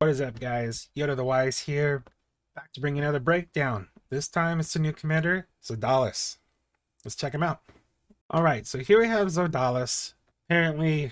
What is up, guys? YodaDaWise here, back to bring another breakdown. This time it's a new commander, Zodilas. Let's check him out. Alright, so here we have Zodilas. Apparently,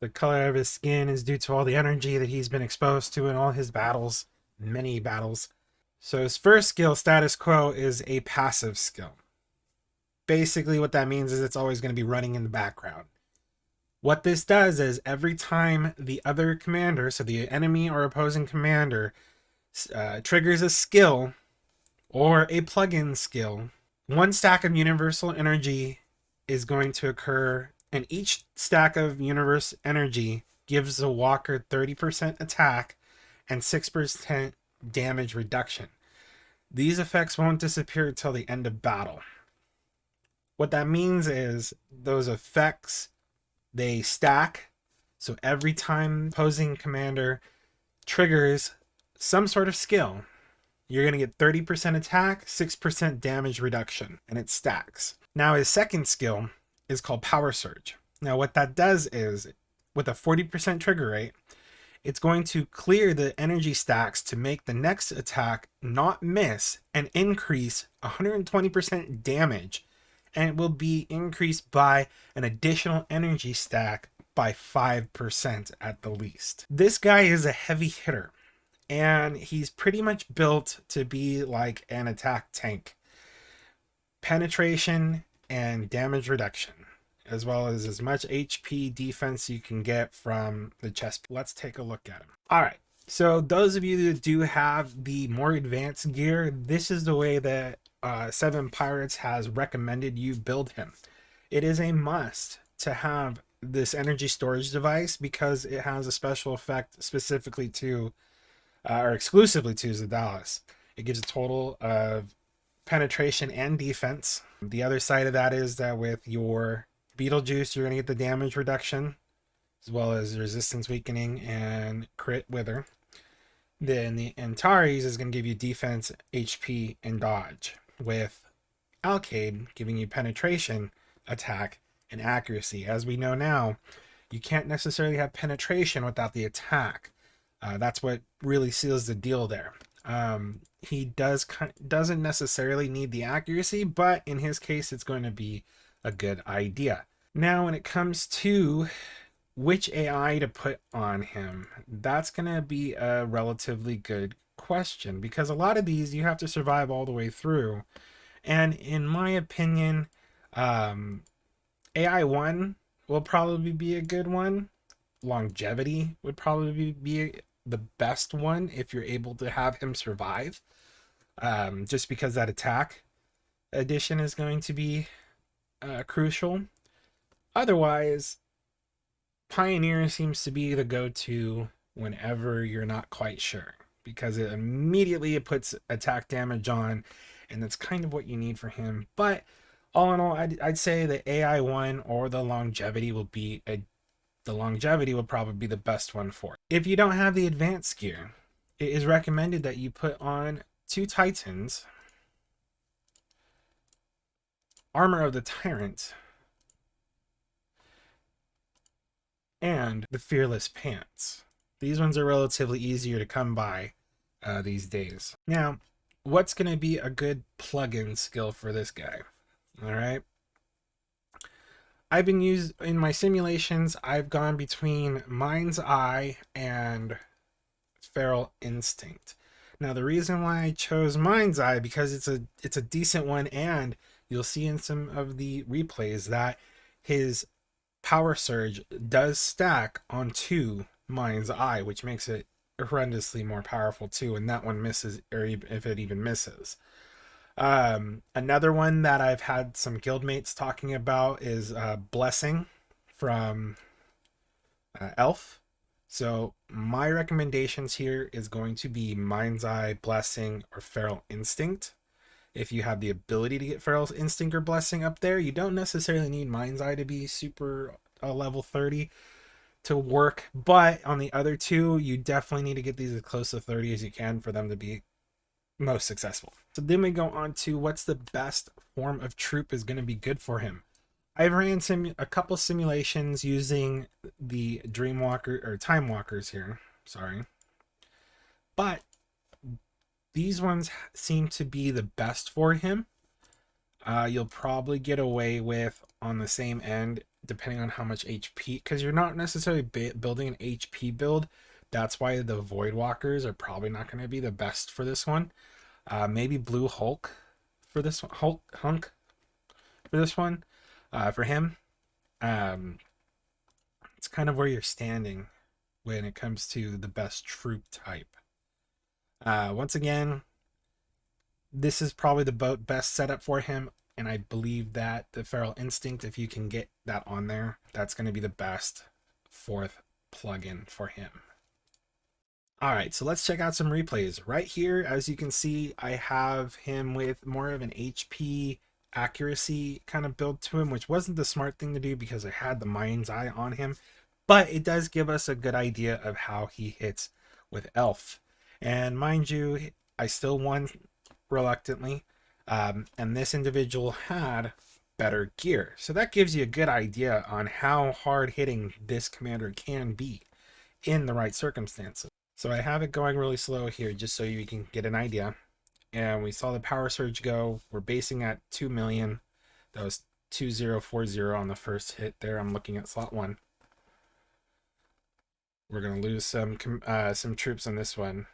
the color of his skin is due to all the energy that he's been exposed to in all his battles, many battles. So his first skill, Status Quo, is a passive skill. Basically what that means is it's always going to be running in the background. What this does is every time the other commander, so the enemy or opposing commander, triggers a skill or a plugin skill, one stack of universal energy is going to occur, and each stack of universe energy gives the walker 30% attack and 6% damage reduction. These effects won't disappear until the end of battle. What that means is those effects, they stack, so every time opposing commander triggers some sort of skill, you're going to get 30% attack, 6% damage reduction, and it stacks. Now his second skill is called Power Surge. Now what that does is, with a 40% trigger rate, it's going to clear the energy stacks to make the next attack not miss and increase 120% damage, and it will be increased by an additional energy stack by 5% at the least. This guy is a heavy hitter, and he's pretty much built to be like an attack tank. Penetration and damage reduction, as well as much HP defense you can get from the chest. Let's take a look at him. Alright, so those of you that do have the more advanced gear, this is the way that Seven Pirates has recommended you build him. It is a must to have this energy storage device because it has a special effect specifically to or exclusively to Zodilas. It gives a total of penetration and defense. The other side of that is that with your Beetlejuice, you're going to get the damage reduction as well as resistance weakening and crit wither. Then the Antares is going to give you defense, HP, and dodge, with Alcade giving you penetration, attack, and accuracy. As we know now, you can't necessarily have penetration without the attack. That's what really seals the deal there. He doesn't necessarily need the accuracy, but in his case, it's going to be a good idea. Now, when it comes to which AI to put on him, that's going to be a relatively good question, because a lot of these you have to survive all the way through. And in my opinion, AI 1 will probably be a good one. Longevity would probably be the best one if you're able to have him survive, just because that attack addition is going to be crucial. Otherwise, Pioneer seems to be the go-to whenever you're not quite sure, because it immediately puts attack damage on, and that's kind of what you need for him. But all in all, I'd say the AI one or the longevity will be the longevity will probably be the best one for it. If you don't have the advanced gear, it is recommended that you put on 2 Titans, Armor of the Tyrant, and the Fearless Pants. These ones are relatively easier to come by these days. Now, what's going to be a good plugin skill for this guy? All right. I've been in my simulations, I've gone between Mind's Eye and Feral Instinct. Now, the reason why I chose Mind's Eye, because it's a decent one, and you'll see in some of the replays that his Power Surge does stack onto Mind's Eye, which makes it horrendously more powerful too, and that one misses, or if it even misses. Another one that I've had some guildmates talking about is Blessing from Elf. So my recommendations here is going to be Mind's Eye, Blessing, or Feral Instinct. If you have the ability to get Feral Instinct or Blessing up there, you don't necessarily need Mind's Eye to be super level 30 to work, but on the other two, you definitely need to get these as close to 30 as you can for them to be most successful. So then we go on to what's the best form of troop is going to be good for him. I've ran a couple simulations using the Dreamwalker or Time Walkers here. Sorry. but these ones seem to be the best for him. You'll probably get away with on the same end, depending on how much HP, because you're not necessarily building an HP build. That's why the Void Walkers are probably not going to be the best for this one. Maybe Blue Hulk for this one, Hunk for this one. For him, it's kind of where you're standing when it comes to the best troop type. Once again, this is probably the best setup for him, and I believe that the Feral Instinct, if you can get that on there, that's going to be the best fourth plugin for him. All right, so let's check out some replays. Right here, as you can see, I have him with more of an HP accuracy kind of build to him, which wasn't the smart thing to do because I had the mind's eye on him, but it does give us a good idea of how he hits with Elf. And mind you, I still won reluctantly, and this individual had better gear. So that gives you a good idea on how hard hitting this commander can be in the right circumstances. So I have it going really slow here just so you can get an idea. And we saw the power surge go. We're basing at 2 million. That was 2040 on the first hit there. I'm looking at slot 1. We're going to lose some troops on this one.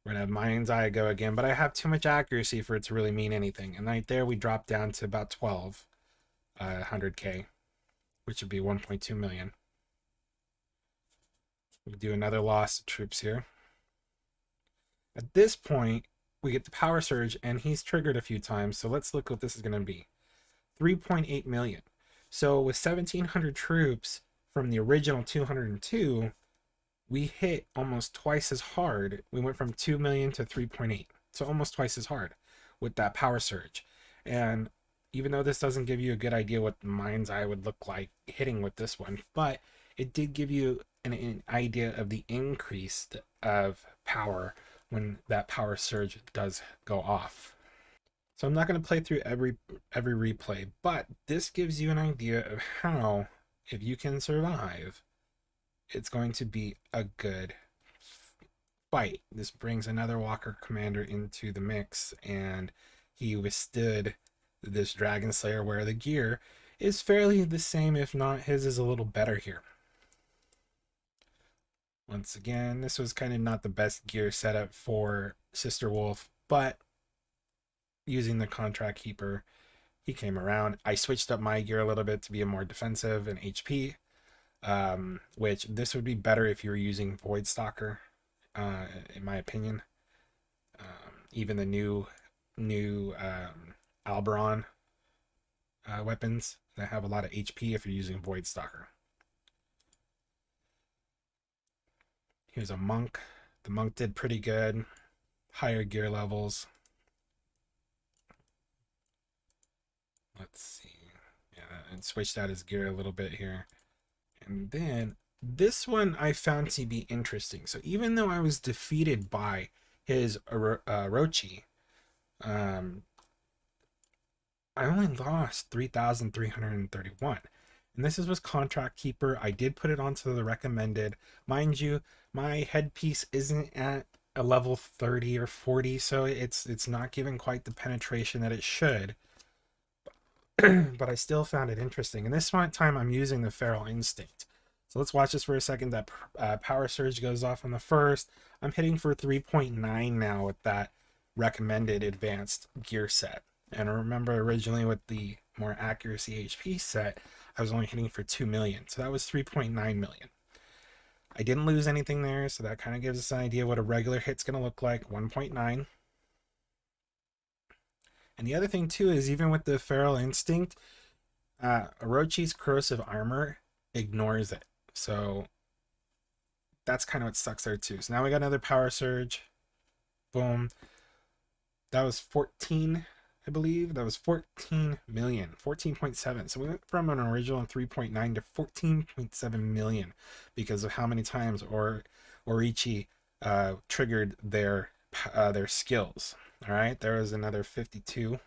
We're going to have Mind's Eye go again, but I have too much accuracy for it to really mean anything. And right there, we drop down to about 1,200K, which would be 1.2 million. We do another loss of troops here. At this point, we get the power surge, and he's triggered a few times. So let's look what this is going to be. 3.8 million. So with 1,700 troops from the original 202, we hit almost twice as hard. We went from 2 million to 3.8. So almost twice as hard with that power surge. And even though this doesn't give you a good idea what the Mind's Eye would look like hitting with this one, but it did give you an idea of the increase of power when that power surge does go off. So I'm not going to play through every replay, but this gives you an idea of how, if you can survive, it's going to be a good fight. This brings another Walker commander into the mix, and he withstood this Dragon Slayer where the gear is fairly the same, if not his is a little better here. Once again, this was kind of not the best gear setup for Sister Wolf, but using the Contract Keeper, he came around. I switched up my gear a little bit to be a more defensive and HP, which this would be better if you were using Void Stalker, in my opinion. Even the new Alberon weapons that have a lot of HP if you're using Void Stalker. Here's a monk. The monk did pretty good. Higher gear levels. Let's see. Yeah, and switched out his gear a little bit here. And then this one I found to be interesting. So even though I was defeated by his Orochi, I only lost 3,331. And this is with Contract Keeper. I did put it onto the recommended. Mind you, my headpiece isn't at a level 30 or 40, so it's not giving quite the penetration that it should. But I still found it interesting. And this time I'm using the Feral Instinct. So let's watch this for a second. That power surge goes off on the first. I'm hitting for 3.9 now with that recommended advanced gear set. And I remember originally with the more accuracy HP set, I was only hitting for 2 million. So that was 3.9 million. I didn't lose anything there, so that kind of gives us an idea what a regular hit's going to look like, 1.9. And the other thing too is even with the Feral Instinct, Orochi's corrosive armor ignores it. So that's kind of what sucks there too. So now we got another power surge. Boom. That was 14, I believe. That was 14 million, 14.7. So we went from an original 3.9 to 14.7 million because of how many times Orichi triggered their skills. All right, there was another 52.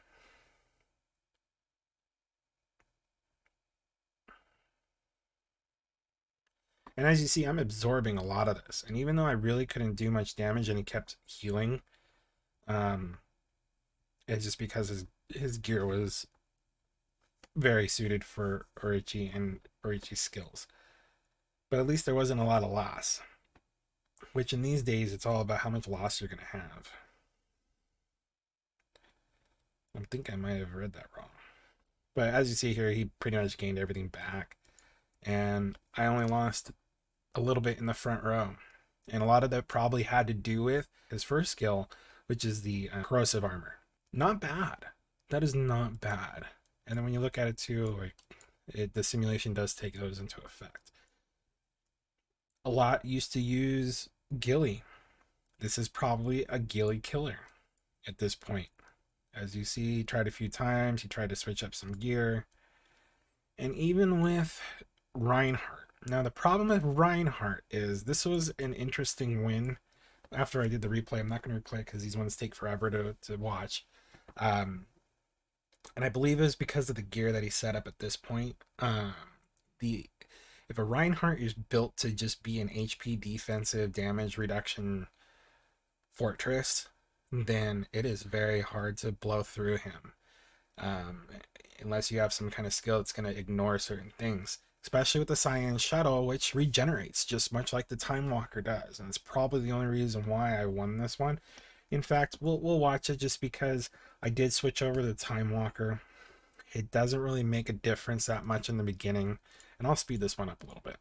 And as you see, I'm absorbing a lot of this. And even though I really couldn't do much damage and he kept healing, it's just because his gear was very suited for Orochi and Orochi's skills. But at least there wasn't a lot of loss. Which in these days, it's all about how much loss you're going to have. I think I might have read that wrong. But as you see here, he pretty much gained everything back. And I only lost a little bit in the front row. And a lot of that probably had to do with his first skill, which is the corrosive armor. Not bad. That is not bad. And then when you look at it too, like the simulation does take those into effect. A lot used to use Ghillie. This is probably a Ghillie killer at this point. As you see, he tried a few times. He tried to switch up some gear. And even with Reinhardt. Now, the problem with Reinhardt is this was an interesting win. After I did the replay, I'm not going to replay it because these ones take forever to watch. And I believe it was because of the gear that he set up at this point. If a Reinhardt is built to just be an HP defensive damage reduction fortress, then it is very hard to blow through him. Unless you have some kind of skill that's going to ignore certain things. Especially with the Cyan Shuttle, which regenerates just much like the Time Walker does. And it's probably the only reason why I won this one. In fact, we'll watch it just because I did switch over to the Time Walker. It doesn't really make a difference that much in the beginning. And I'll speed this one up a little bit.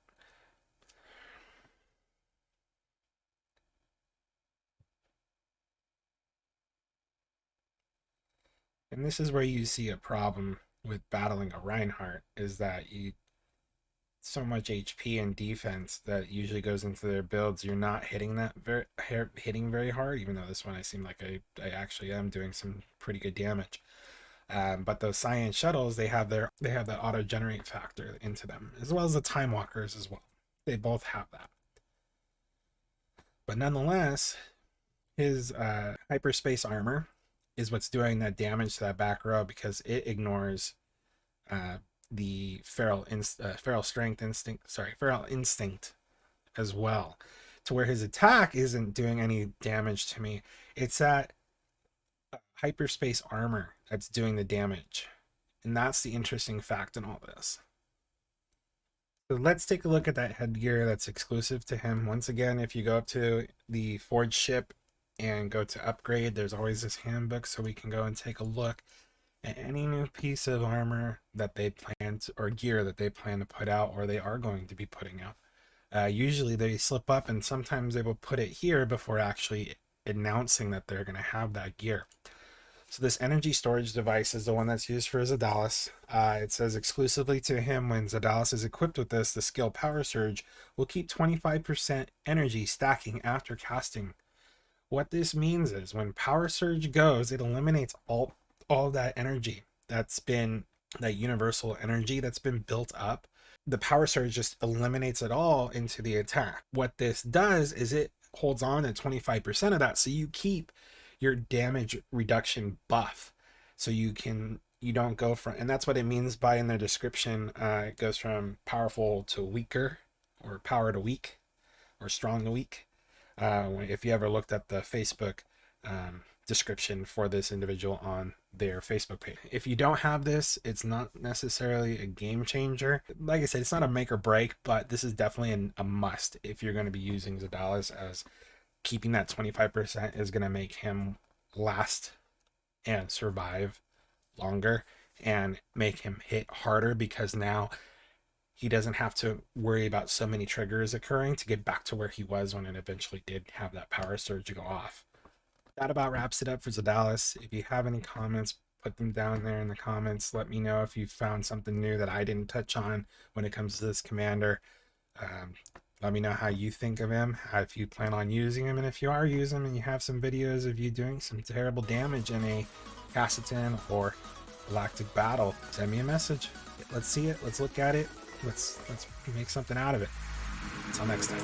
And this is where you see a problem with battling a Reinhardt, is that you so much HP and defense that usually goes into their builds. You're not hitting that hitting very hard, even though this one I seem like I actually am doing some pretty good damage. But those Cyan Shuttles, they have that auto generate factor into them, as well as the Time Walkers as well. They both have that. But nonetheless, his hyperspace armor is what's doing that damage to that back row, because it ignores the feral instinct as well, to where his attack isn't doing any damage to me. It's that hyperspace armor that's doing the damage, and that's the interesting fact in all this. So let's take a look at that headgear that's exclusive to him. Once again, if you go up to the forge ship and go to upgrade, there's always this handbook, so we can go and take a look at any new piece of armor that they plan to, or gear that they plan to put out, or they are going to be putting out. Usually they slip up, and sometimes they will put it here before actually announcing that they're going to have that gear. So this energy storage device is the one that's used for Zodilas. It says exclusively to him, when Zodilas is equipped with this, the skill Power Surge will keep 25% energy stacking after casting. What this means is when Power Surge goes, it eliminates all that energy that's been, that universal energy that's been built up. The Power Surge just eliminates it all into the attack. What this does is it holds on to 25% of that, so you keep your damage reduction buff. So you don't go from, and that's what it means by, in their description, it goes from powerful to weaker, or power to weak, or strong to weak. If you ever looked at the Facebook description for this individual on their Facebook page. If you don't have this, it's not necessarily a game changer. Like I said, it's not a make or break, but this is definitely a must if you're going to be using Zodilas, as keeping that 25% is going to make him last and survive longer, and make him hit harder, because now he doesn't have to worry about so many triggers occurring to get back to where he was when it eventually did have that Power Surge go off. That about wraps it up for Zodilas. If you have any comments, put them down there in the comments. Let me know if you found something new that I didn't touch on when it comes to this commander. Let me know how you think of him, if you plan on using him, and if you are using him and you have some videos of you doing some terrible damage in a Cassitan or Galactic battle, send me a message. Let's see it. Let's look at it. Let's make something out of it. Until next time.